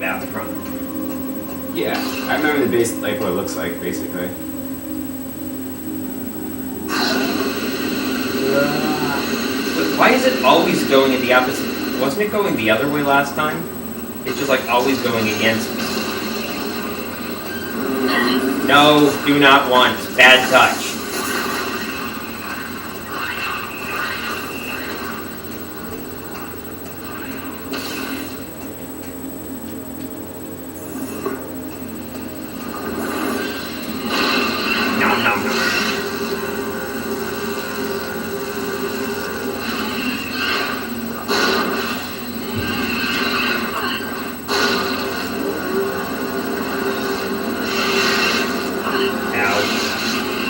out front. Yeah, I remember the base, like what it looks like, basically. Why is it always going in the opposite? Wasn't it going the other way last time? It's just like always going against me. No, do not want. Bad touch. Nom nom nom.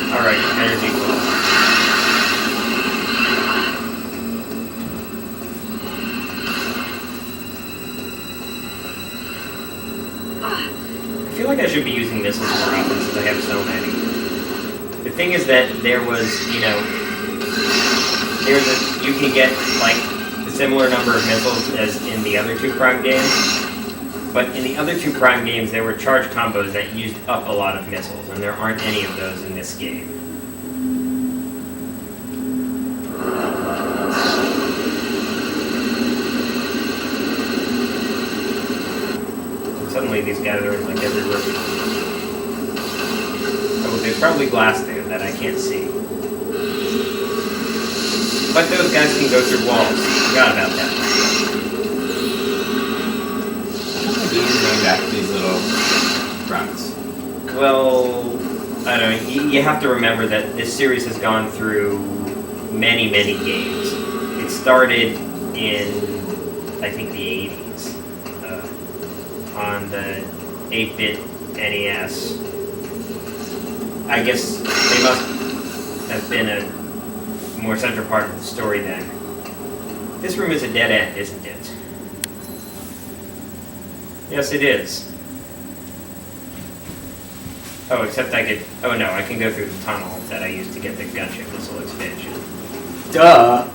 Alright, energy flow. I feel like I should be using missiles more often since I have so many. The thing is that there was, you can get, like, a similar number of missiles as in the other two Prime games. But in the other two Prime games, there were charge combos that used up a lot of missiles, and there aren't any of those in this game. Suddenly these guys are in like every room. Oh, there's probably glass there that I can't see. But those guys can go through walls. Forgot about that. Named after these little grunts. Well, I don't know. You have to remember that this series has gone through many, many games. It started in, I think, the 80s on the 8-bit NES. I guess they must have been a more central part of the story then. This room is a dead end, isn't it? Yes, it is. Oh, except I could... Oh no, I can go through the tunnel that I used to get the Gunship missile expansion. Duh!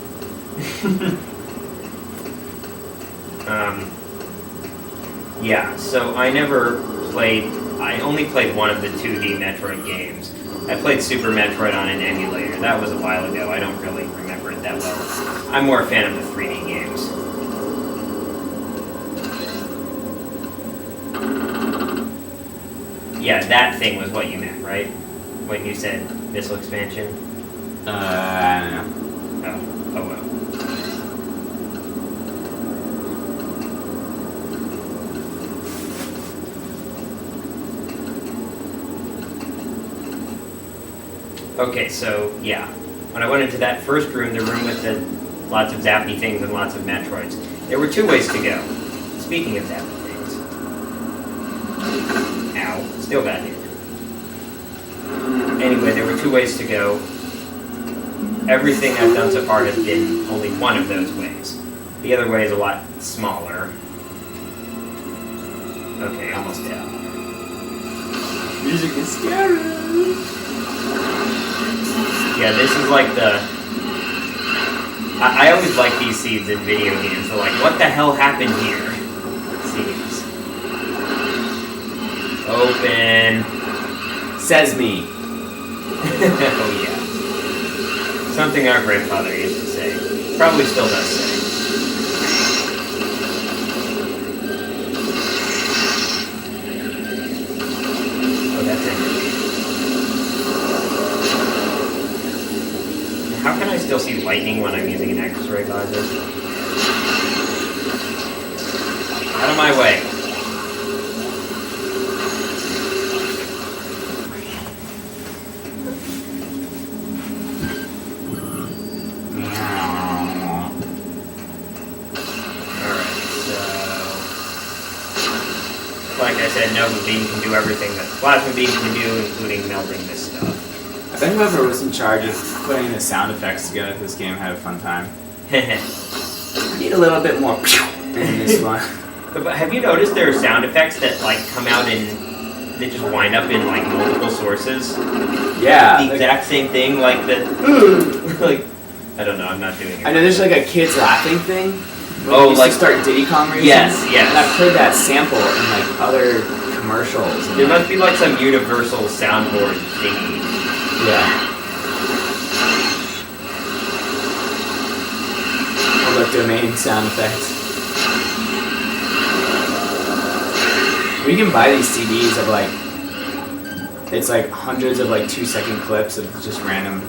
Yeah, so I only played one of the 2D Metroid games. I played Super Metroid on an emulator. That was a while ago. I don't really remember it that well. I'm more a fan of the 3D games. Yeah, that thing was what you meant, right? When you said missile expansion? I don't know. Oh well. Okay, so, yeah. When I went into that first room, the room with the lots of zappy things and lots of Metroids, there were two ways to go. Speaking of zappy things. Ow. Still got hit. Anyway, there were two ways to go. Everything I've done so far has been only one of those ways. The other way is a lot smaller. Okay, almost down. Music is scary! Yeah, this is like the... I always like these scenes in video games. They're like, what the hell happened here? Scenes. Open. Says me. Oh yeah. Something our grandfather used to say. Probably still does say. Oh, that's it. How can I still see lightning when I'm using an X-ray visor? Out of my way. Like I said, Nova Beam can do everything that Plasma Beam can do, including melting this stuff. I bet whoever was in charge of putting the sound effects together for this game had a fun time. I need a little bit more in this one. But have you noticed there are sound effects that like come out in, they just wind up in like multiple sources? Yeah. The exact same thing, like the, like, I don't know, I'm not doing it. I know there's like a kids laughing thing. Oh, like start Diddy Kong racing. Yes, yes. And I've heard that sample in like other commercials. There must be like some universal soundboard thingy. Yeah. Or like domain sound effects. We can buy these CDs of like, it's like hundreds of like 2-second clips of just random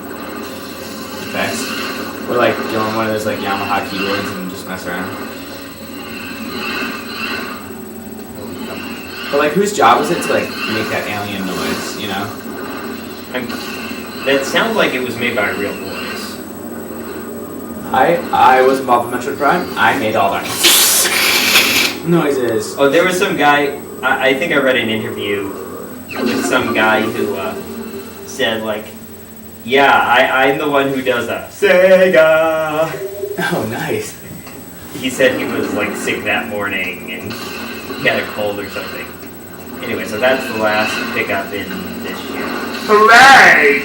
effects. Or like go on one of those like Yamaha keyboards and just mess around. But like whose job was it to like make that alien noise, you know? That sounds like it was made by a real voice. I was involved with Metroid Prime. I made all that noises. Oh, there was some guy, I think I read an interview with some guy who said like, yeah, I'm the one who does that. Sega! Oh, nice. He said he was like sick that morning and he had a cold or something. Anyway, so that's the last pickup in this year. Hooray!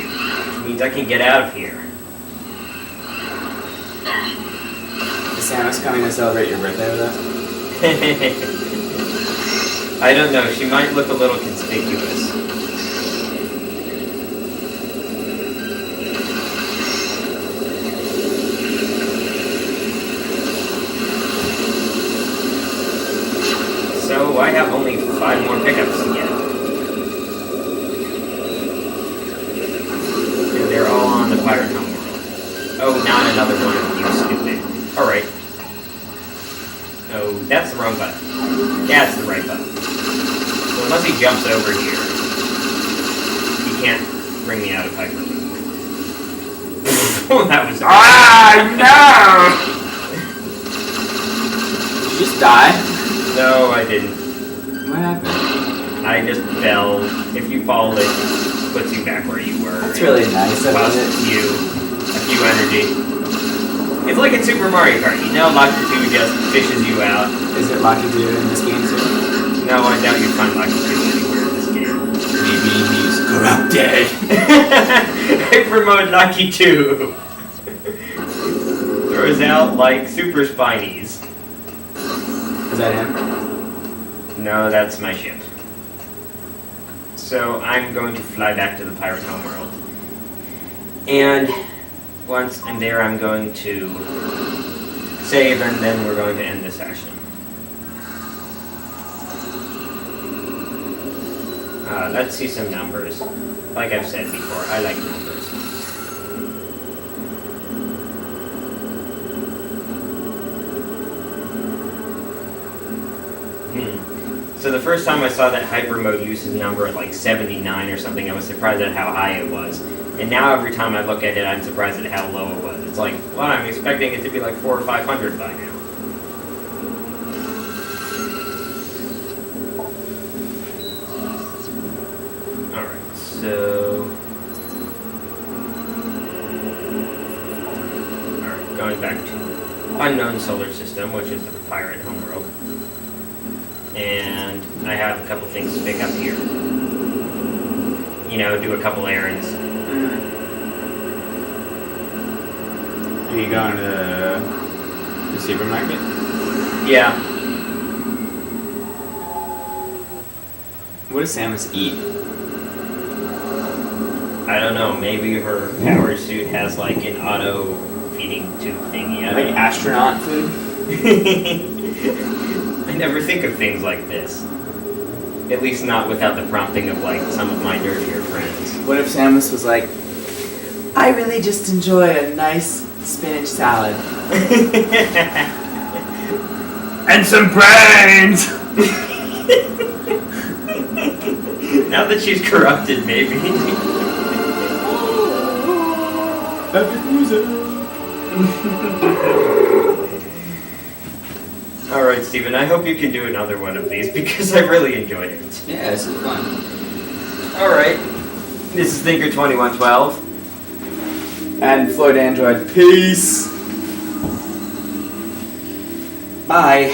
Which means I can get out of here. Is Samus coming to celebrate your birthday with us? I don't know, she might look a little conspicuous. So I have only 5 more pickups to get. And they're all on the Pirate Home World. Oh, not another one of you stupid. Alright. Oh, that's the wrong button. That's the right button. So unless he jumps over here, he can't bring me out of Hyper. Oh, that was... Ah, no! Did you just die? No, I didn't. What happened? I just fell. If you fall, it puts you back where you were. That's really nice. Costs you a few energy. It's like in Super Mario Kart. You know, Lucky 2 just fishes you out. Is it Lucky 2 in this game too? No, I doubt you'd find Lucky 2 anywhere in this game. Maybe he's corrupted. Hyper mode Lucky 2. Throws out like super spinies. Is that him? No, that's my ship. So I'm going to fly back to the Pirate Homeworld. And once I'm there, I'm going to save, and then we're going to end this session. Let's see some numbers. Like I've said before, I like numbers. So the first time I saw that hyper mode usage number at like 79 or something, I was surprised at how high it was. And now every time I look at it, I'm surprised at how low it was. It's like, well, I'm expecting it to be like 400 or 500 by now. Alright, so... Alright, going back to Unknown Solar System, which is the Pirate Homeworld. And I have a couple things to pick up here. You know, do a couple errands. Are you going to the supermarket? Yeah. What does Samus eat? I don't know, maybe her power suit has like an auto feeding tube thingy. Like astronaut food? I never think of things like this. At least not without the prompting of like some of my nerdier friends. What if Samus was like, I really just enjoy a nice spinach salad. And some brains! Now that she's corrupted, maybe. Epic music! Alright, Steven, I hope you can do another one of these because I really enjoyed it. Yeah, this is fun. Alright, this is Thinker2112. And FloydAndroid, peace! Bye.